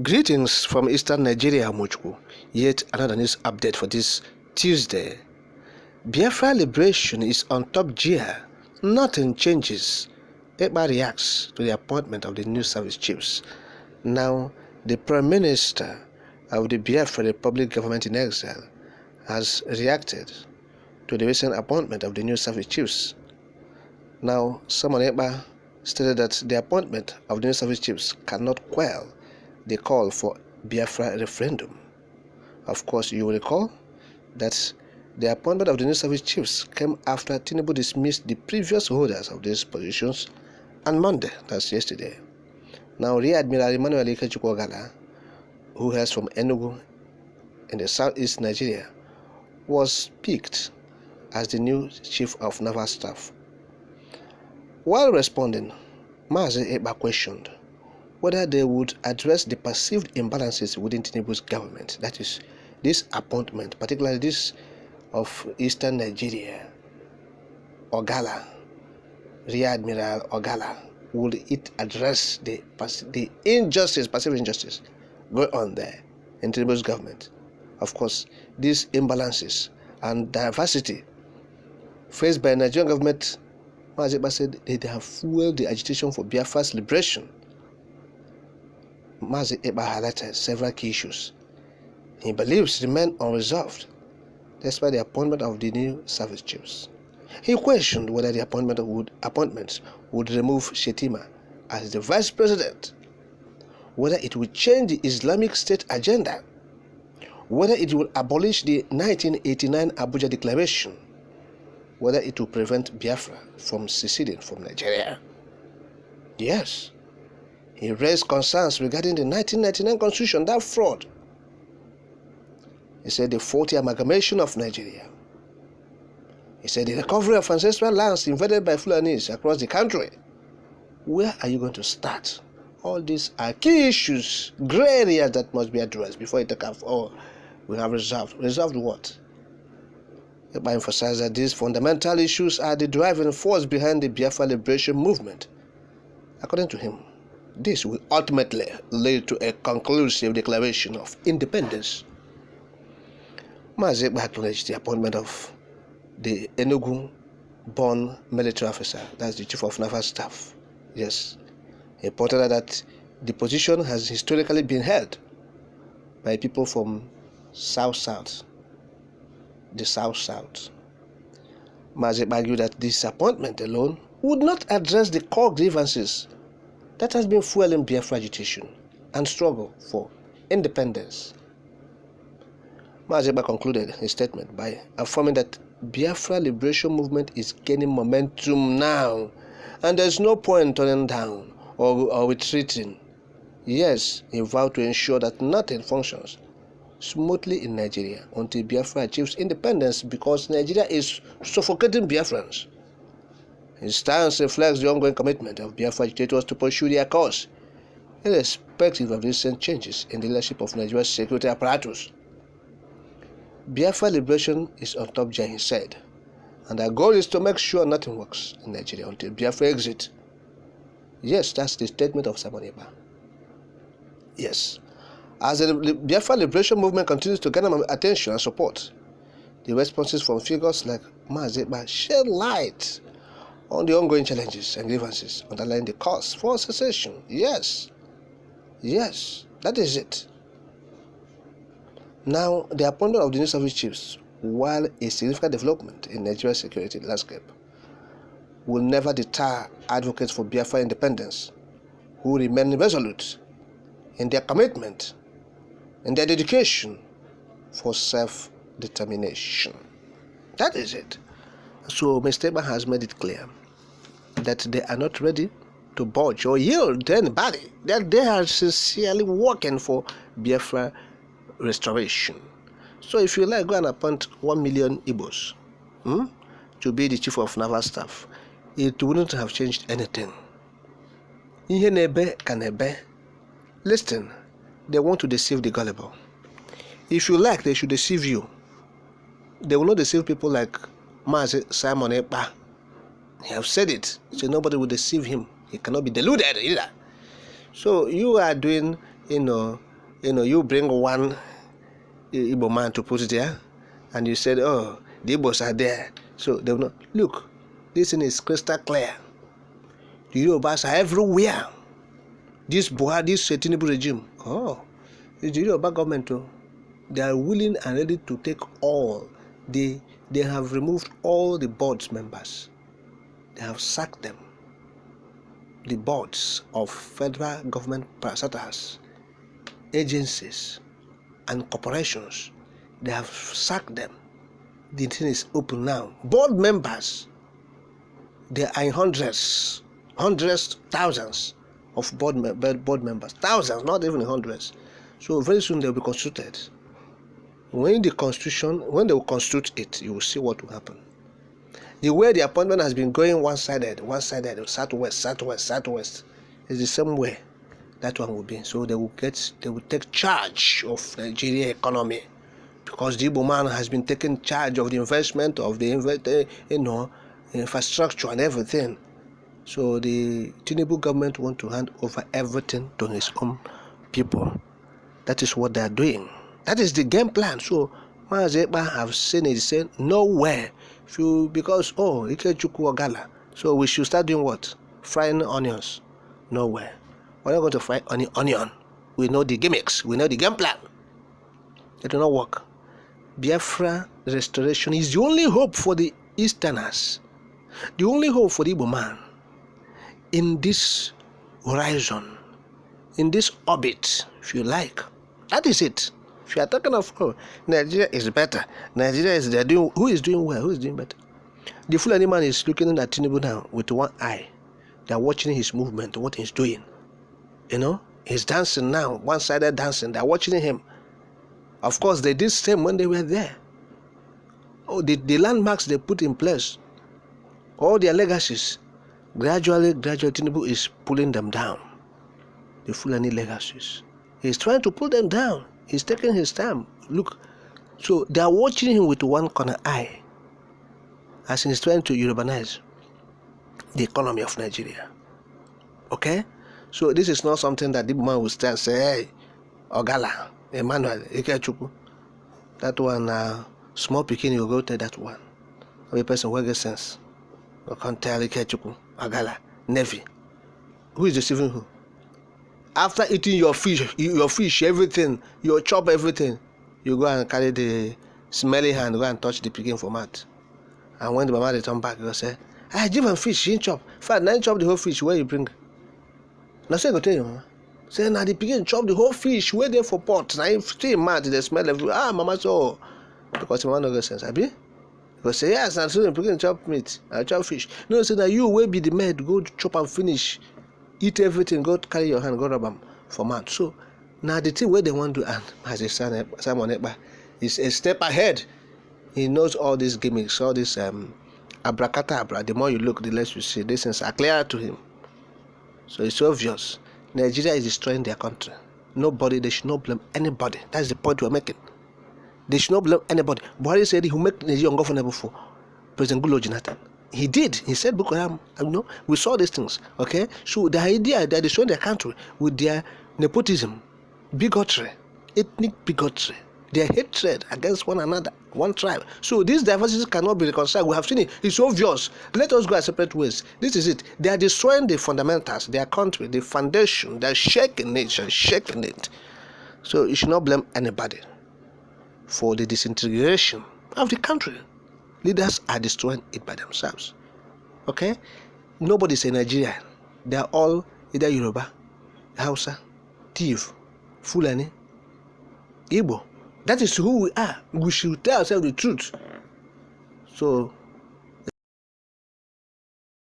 Greetings from Eastern Nigeria, Hamåčku. Yet another news update for this Tuesday. Biafra liberation is on top gear. Nothing changes. Eba reacts to the appointment of the new service chiefs. Now, the Prime Minister of the Biafra Republic government in exile has reacted to the recent appointment of the new service chiefs. Now, Simon Eba stated that the appointment of the new service chiefs cannot quell the call for Biafra referendum. Of course, you will recall that the appointment of the new service chiefs came after Tinubu dismissed the previous holders of these positions on Monday, that's yesterday. Now, Rear Admiral Emmanuel Ikechukwu, who hails from Enugu in the southeast Nigeria, was picked as the new chief of naval staff. While responding, Mazi Eba questioned whether they would address the perceived imbalances within Tinubu's government. That is, this appointment, particularly this of Eastern Nigeria, Ogala, Rear Admiral Ogala, would it address the injustice, perceived injustice going on there in Tinubu's government? Of course, these imbalances and diversity faced by the Nigerian government, Mazi Eba said they have fueled the agitation for Biafra's liberation. Mazi Eba highlighted several key issues he believes remain unresolved despite the appointment of the new service chiefs. He questioned whether the appointments would remove Shetima as the vice president, whether it would change the Islamic State agenda, whether it would abolish the 1989 Abuja Declaration, whether it would prevent Biafra from seceding from Nigeria. Yes, he raised concerns regarding the 1999 constitution, that fraud. He said the faulty amalgamation of Nigeria. He said the recovery of ancestral lands invaded by Fulanis across the country. Where are you going to start? All these are key issues, gray areas that must be addressed before you take off. Oh, we have resolved. Resolved what? I emphasize that these fundamental issues are the driving force behind the Biafra liberation movement. According to him, this will ultimately lead to a conclusive declaration of independence. Mazi Eba acknowledged the appointment of the Enugu-born military officer, that's the chief of naval staff. Yes, he pointed out that the position has historically been held by people from South-South, the South-South. Mazi Eba argued that this appointment alone would not address the core grievances that has been fueling Biafra agitation and struggle for independence. Mazi Eba concluded his statement by affirming that Biafra liberation movement is gaining momentum now, and there's no point turning down or retreating. Yes, he vowed to ensure that nothing functions smoothly in Nigeria until Biafra achieves independence, because Nigeria is suffocating Biafrans. His stance reflects the ongoing commitment of Biafra agitators to pursue their cause, irrespective of recent changes in the leadership of Nigeria's security apparatus. Biafra liberation is on top gear, he said, and our goal is to make sure nothing works in Nigeria until Biafra exit. Yes, that's the statement of Simon Eba. Yes, as the Biafra liberation movement continues to gain attention and support, the responses from figures like Mazi Eba shed light on the ongoing challenges and grievances underlying the cause for secession. Yes, that is it. Now, the appointment of the new service chiefs, while a significant development in Nigeria's security landscape, will never deter advocates for Biafra independence, who remain resolute in their commitment and their dedication for self-determination. That is it. So, Mr. Eba has made it clear that they are not ready to budge or yield to anybody, that they are sincerely working for Biafra restoration. So if you like, go and appoint 1 million Igbos to be the chief of naval staff, it wouldn't have changed anything. Ihe nebe kanebe. Listen, they want to deceive the gullible. If you like, they should deceive you. They will not deceive people like Mazi Simon Eba. He have said it, so nobody will deceive him. He cannot be deluded either. So you are doing, you bring one Igbo man to put it there, and you said, oh, the Igbos are there. So they will not. Look, this thing is crystal clear. The Yorubas are everywhere. This Tinubu regime, it's the Yoruba government too. They are willing and ready to take all. They have removed all the board members. They have sacked them. The boards of federal government parastatals, agencies, and corporations, they have sacked them. The thing is open now. Board members, there are in hundreds, thousands of board members, thousands, not even hundreds. So very soon they will be constituted. When they will constitute it, you will see what will happen. The way the appointment has been going one-sided, southwest, is the same way that one will be. So they will take charge of Nigeria economy, because the Igbo man has been taking charge of the investment of the infrastructure and everything. So the Tinubu government want to hand over everything to his own people. That is what they are doing. That is the game plan. So Mazeba have seen it, said nowhere. Because Ikechukwu Ogala. So we should start doing what? Frying onions. Nowhere. We're not going to fry onion. We know the gimmicks. We know the game plan. It will not work. Biafra restoration is the only hope for the Easterners. The only hope for the Igbo man in this horizon, in this orbit, if you like. That is it. If you are talking of Nigeria is better, Nigeria is there doing. Who is doing well? Who is doing better? The Fulani man is looking at Tinubu now with one eye. They are watching his movement, what he's doing. He's dancing now, one-sided dancing. They are watching him. Of course, they did same when they were there. The landmarks they put in place, all their legacies, gradually, Tinubu is pulling them down. The Fulani legacies. He's trying to pull them down. He's taking his time. Look, so they are watching him with one corner eye, as he's trying to Urubanize the economy of Nigeria. Okay? So this is not something that the man will stand and say, hey, Ogala, Emmanuel, Ikechukwu. That one, small pikin, you go to that one. Every person will get sense. You can't tell Ikechukwu, Ogala, Nevi. Who is deceiving who? After eating your fish, everything, your chop everything, you go and carry the smelly hand, go and touch the pikin for mouth. And when the mama return back, you say, I give him fish, he chop. Fat, now chop the whole fish, where you bring? Now say, go tell you, mama. Say, now the pikin chop the whole fish, where there for pot. Now if still mad, they smell everything. Mama, so. Because you want no get sense, abi? Because say, yes, and so the pikin chop meat, I chop fish. No, say, now you will be the maid, go chop and finish. Eat everything, go carry your hand, go rub them for mouth. So now the thing where they want to, and as a Simon Ekpa is a step ahead. He knows all these gimmicks, all this abracadabra. The more you look, the less you see. These things are clear to him. So it's obvious. Nigeria is destroying their country. They should not blame anybody. That's the point we're making. They should not blame anybody. Buhari said he will make Nigeria ungovernable for President Goodluck Jonathan. He did. He said, Boko Haram, we saw these things. Okay? So the idea that they destroy their country with their nepotism, bigotry, ethnic bigotry, their hatred against one another, one tribe. So these diversities cannot be reconciled. We have seen it. It's obvious. Let us go our separate ways. This is it. They are destroying the fundamentals, their country, the foundation. They're shaking it. So you should not blame anybody for the disintegration of the country. Leaders are destroying it by themselves. Okay? Nobody's a Nigerian. They are all either Yoruba, Hausa, Tiv, Fulani, Igbo. That is who we are. We should tell ourselves the truth. So